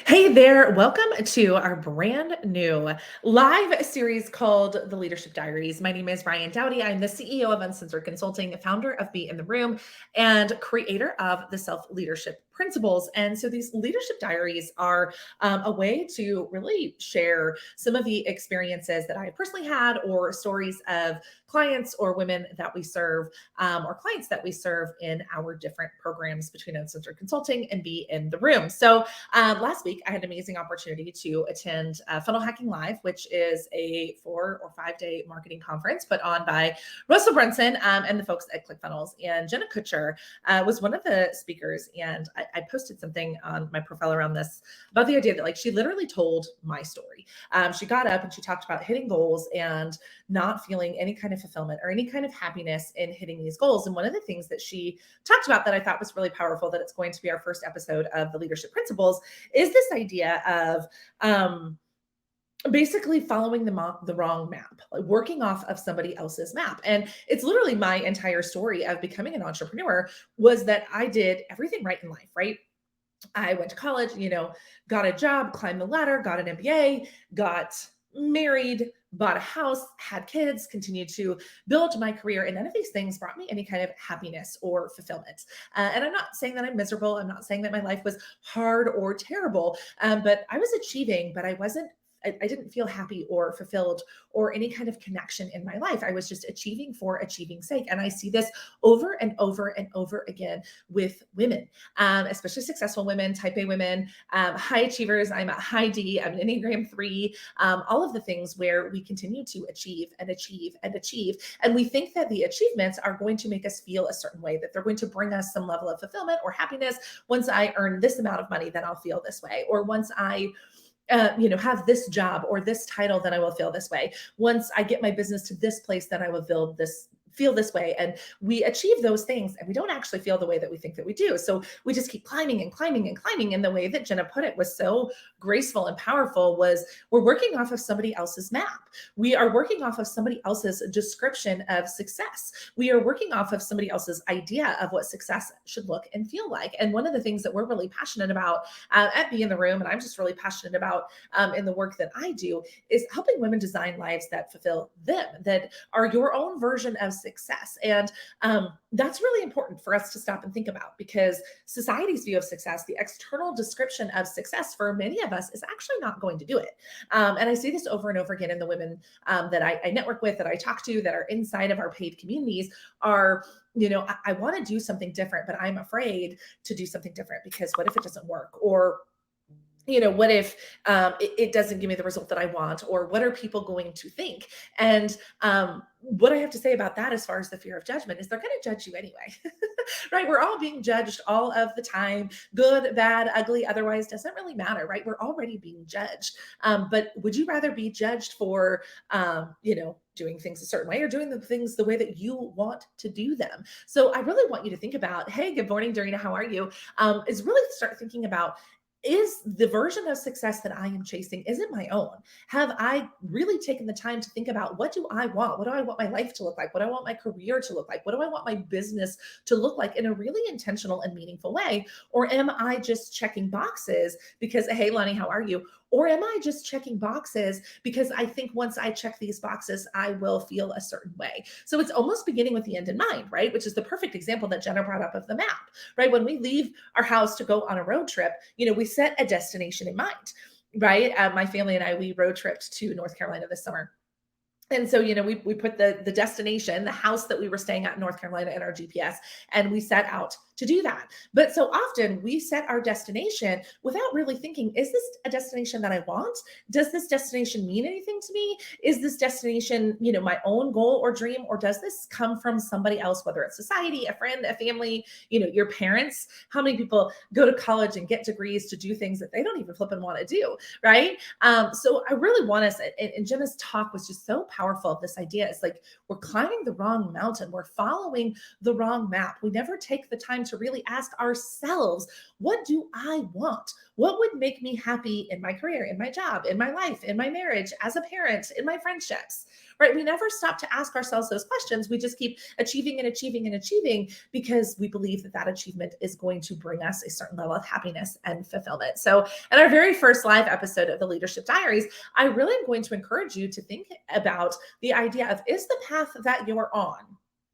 Hey there, welcome to our brand new live series called The Leadership Diaries. My name is Ryan Dowdy. I'm the CEO of Uncensored Consulting, founder of Be in the Room, and creator of the Self Leadership Principles. And so these leadership diaries are a way to really share some of the experiences that I personally had, or stories of clients or women that we serve, or clients that we serve in our different programs between Uncensored Consulting and Be in the Room. So last week, I had an amazing opportunity to attend Funnel Hacking Live, which is a 4 or 5 day marketing conference put on by Russell Brunson and the folks at ClickFunnels. And Jenna Kutcher was one of the speakers. And I posted something on my profile around this about the idea that, like, she literally told my story. She got up and she talked about hitting goals and not feeling any kind of fulfillment or any kind of happiness in hitting these goals. And one of the things that she talked about that I thought was really powerful, that it's going to be our first episode of the Leadership Principles, is this idea of basically following the wrong map, like working off of somebody else's map. And it's literally my entire story of becoming an entrepreneur, was that I did everything right in life, right? I went to college, got a job, climbed the ladder, got an MBA, got married, bought a house, had kids, continued to build my career. And none of these things brought me any kind of happiness or fulfillment. And I'm not saying that I'm miserable. I'm not saying that my life was hard or terrible, but I was achieving, but I didn't feel happy or fulfilled or any kind of connection in my life. I was just achieving for achieving's sake. And I see this over and over and over again with women, especially successful women, type A women, high achievers. I'm a high D, I'm an Enneagram 3, all of the things where we continue to achieve and achieve and achieve. And we think that the achievements are going to make us feel a certain way, that they're going to bring us some level of fulfillment or happiness. Once I earn this amount of money, then I'll feel this way. Or once I have this job or this title, then I will feel this way. Once I get my business to this place, then I will feel this way. And we achieve those things and we don't actually feel the way that we think that we do. So we just keep climbing and climbing and climbing. And the way that Jenna put it was so graceful and powerful, was we're working off of somebody else's map. We are working off of somebody else's description of success. We are working off of somebody else's idea of what success should look and feel like. And one of the things that we're really passionate about at Be in the Room, and I'm just really passionate about in the work that I do, is helping women design lives that fulfill them, that are your own version of success. And that's really important for us to stop and think about, because society's view of success, the external description of success for many of us, is actually not going to do it. And I see this over and over again in the women that I network with, that I talk to, that are inside of our paid communities, are, I want to do something different, but I'm afraid to do something different because what if it doesn't work? Or what if it doesn't give me the result that I want? Or what are people going to think? And what I have to say about that, as far as the fear of judgment, is they're going to judge you anyway, right? We're all being judged all of the time, good, bad, ugly, otherwise, doesn't really matter, right? We're already being judged. But would you rather be judged for, doing things a certain way, or doing the things the way that you want to do them? So I really want you to think about, hey, good morning, Dorina, how are you? Is really start thinking about, is the version of success that I am chasing, is it my own? Have I really taken the time to think about, what do I want? What do I want my life to look like? What do I want my career to look like? What do I want my business to look like, in a really intentional and meaningful way? Or am I just checking boxes because, hey, Lonnie, how are you? Or am I just checking boxes because I think once I check these boxes, I will feel a certain way? So it's almost beginning with the end in mind, right? Which is the perfect example that Jenna brought up of the map, right? When we leave our house to go on a road trip, we set a destination in mind, right? My family and I, we road tripped to North Carolina this summer. And so, we put the destination, the house that we were staying at in North Carolina, in our GPS, and we set out to do that. But so often we set our destination without really thinking, is this a destination that I want? Does this destination mean anything to me? Is this destination, my own goal or dream, or does this come from somebody else, whether it's society, a friend, a family, your parents? How many people go to college and get degrees to do things that they don't even flip and want to do, right? So I really want us, and Jenna's talk was just so powerful. This idea is like, we're climbing the wrong mountain. We're following the wrong map. We never take the time time to really ask ourselves, what do I want? What would make me happy in my career, in my job, in my life, in my marriage, as a parent, in my friendships, right? We never stop to ask ourselves those questions. We just keep achieving and achieving and achieving because we believe that that achievement is going to bring us a certain level of happiness and fulfillment. So, in our very first live episode of the Leadership Diaries, I really am going to encourage you to think about the idea of, is the path that you're on,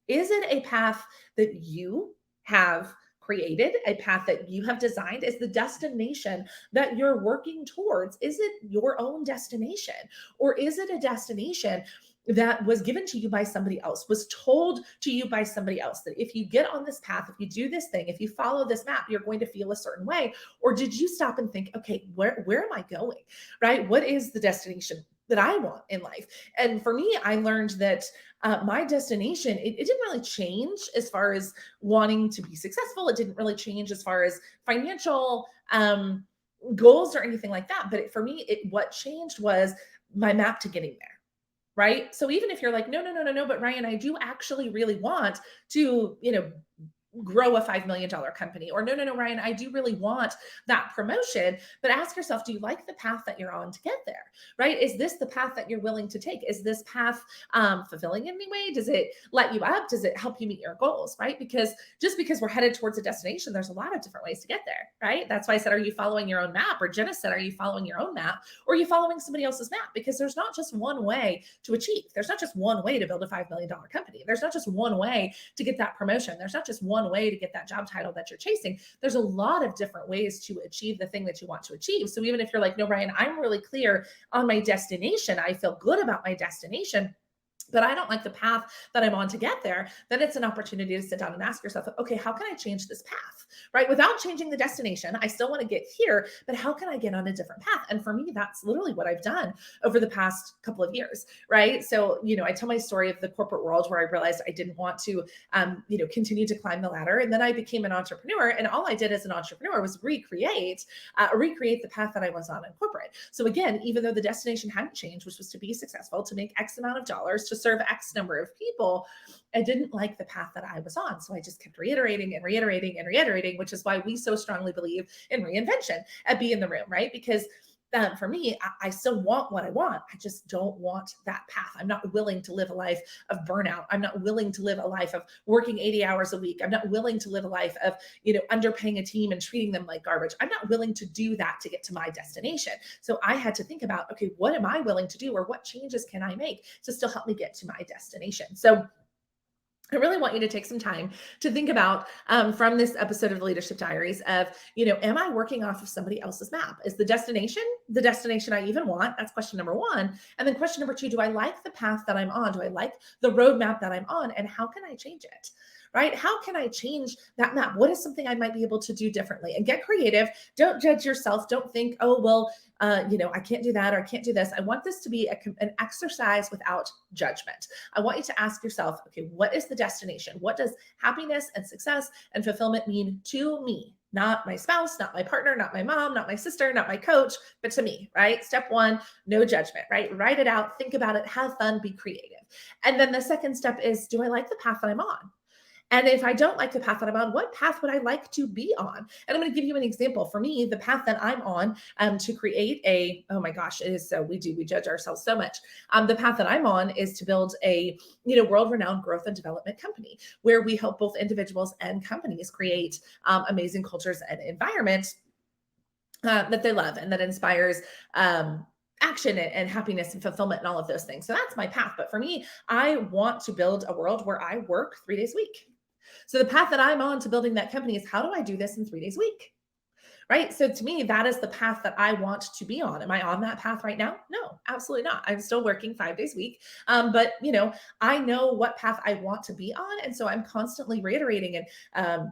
is it a path that you have created, a path that you have designed? Is the destination that you're working towards, is it your own destination? Or is it a destination that was given to you by somebody else, was told to you by somebody else, that if you get on this path, if you do this thing, if you follow this map, you're going to feel a certain way? Or did you stop and think, okay, where am I going, right? What is the destination that I want in life? And for me, I learned that my destination, it didn't really change as far as wanting to be successful. It didn't really change as far as financial goals or anything like that. But for me, what changed was my map to getting there. Right. So even if you're like, no, no, no, no, no, but Ryan, I do actually really want to, grow a $5 million company. Or no, no, no, Ryan, I do really want that promotion. But ask yourself, do you like the path that you're on to get there? Right? Is this the path that you're willing to take? Is this path fulfilling in any way? Does it light you up? Does it help you meet your goals? Right? Because just because we're headed towards a destination, there's a lot of different ways to get there. Right? That's why I said, are you following your own map? Or Jenna said, are you following your own map? Or are you following somebody else's map? Because there's not just one way to achieve. There's not just one way to build a $5 million company. There's not just one way to get that promotion. There's not just one way to get that job title that you're chasing. There's a lot of different ways to achieve the thing that you want to achieve. So even if you're like, no, Ryan, I'm really clear on my destination, I feel good about my destination, but I don't like the path that I'm on to get there, then it's an opportunity to sit down and ask yourself, okay, how can I change this path, right? Without changing the destination, I still want to get here, but how can I get on a different path? And for me, that's literally what I've done over the past couple of years, right? So, I tell my story of the corporate world where I realized I didn't want to, continue to climb the ladder. And then I became an entrepreneur. And all I did as an entrepreneur was recreate the path that I was on in corporate. So again, even though the destination hadn't changed, which was to be successful, to make X amount of dollars, to serve X number of people, I didn't like the path that I was on. So I just kept reiterating and reiterating and reiterating, which is why we so strongly believe in reinvention at Be in the Room, right? Because for me, I still want what I want. I just don't want that path. I'm not willing to live a life of burnout. I'm not willing to live a life of working 80 hours a week. I'm not willing to live a life of, underpaying a team and treating them like garbage. I'm not willing to do that to get to my destination. So I had to think about, okay, what am I willing to do, or what changes can I make to still help me get to my destination? So I really want you to take some time to think about from this episode of the Leadership Diaries of, am I working off of somebody else's map? Is the destination I even want? That's question number one. And then question number two, do I like the path that I'm on? Do I like the roadmap that I'm on? And how can I change it? Right? How can I change that map? What is something I might be able to do differently? And get creative. Don't judge yourself. Don't think, oh, well, I can't do that, or I can't do this. I want this to be an exercise without judgment. I want you to ask yourself, okay, what is the destination? What does happiness and success and fulfillment mean to me? Not my spouse, not my partner, not my mom, not my sister, not my coach, but to me, right? Step one, no judgment, right? Write it out, think about it, have fun, be creative. And then the second step is, do I like the path that I'm on? And if I don't like the path that I'm on, what path would I like to be on? And I'm going to give you an example. For me, the path that I'm on to create oh my gosh, it is so, we judge ourselves so much. The path that I'm on is to build a, world-renowned growth and development company where we help both individuals and companies create amazing cultures and environments that they love and that inspires action and happiness and fulfillment and all of those things. So that's my path. But for me, I want to build a world where I work 3 days a week. So the path that I'm on to building that company is, how do I do this in 3 days a week? Right? So to me, that is the path that I want to be on. Am I on that path right now? No, absolutely not. I'm still working 5 days a week. But I know what path I want to be on. And so I'm constantly reiterating and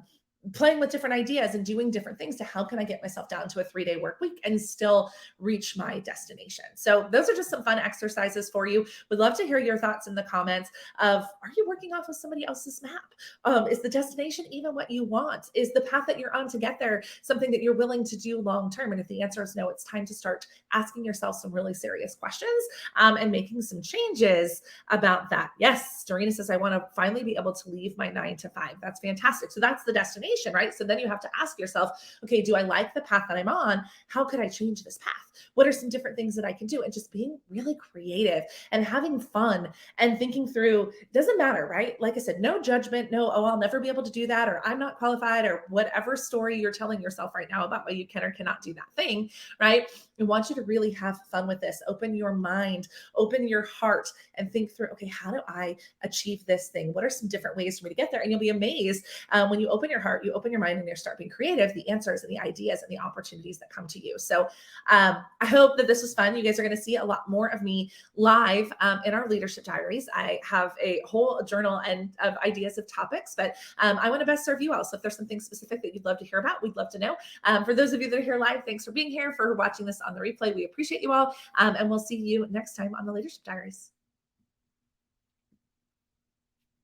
playing with different ideas and doing different things to how can I get myself down to a 3-day work week and still reach my destination. So those are just some fun exercises for you. Would love to hear your thoughts in the comments of, are you working off of somebody else's map? Is the destination even what you want? Is the path that you're on to get there something that you're willing to do long-term? And if the answer is no, it's time to start asking yourself some really serious questions and making some changes about that. Yes, Dorina says, I want to finally be able to leave my 9 to 5. That's fantastic. So that's the destination. qualification, right? So then you have to ask yourself, okay, do I like the path that I'm on? How could I change this path? What are some different things that I can do? And just being really creative and having fun and thinking through, doesn't matter, right? Like I said, no judgment, no, oh, I'll never be able to do that, or I'm not qualified, or whatever story you're telling yourself right now about why you can or cannot do that thing, right? I want you to really have fun with this. Open your mind, open your heart, and think through, okay, how do I achieve this thing? What are some different ways for me to get there? And you'll be amazed when you open your heart, you open your mind, and you start being creative, the answers and the ideas and the opportunities that come to you. So I hope that this was fun. You guys are going to see a lot more of me live in our leadership diaries. I have a whole journal and of ideas of topics, but I want to best serve you all. So if there's something specific that you'd love to hear about, we'd love to know. For those of you that are here live, thanks for being here, for watching this on the replay. We appreciate you all. And we'll see you next time on the Leadership Diaries.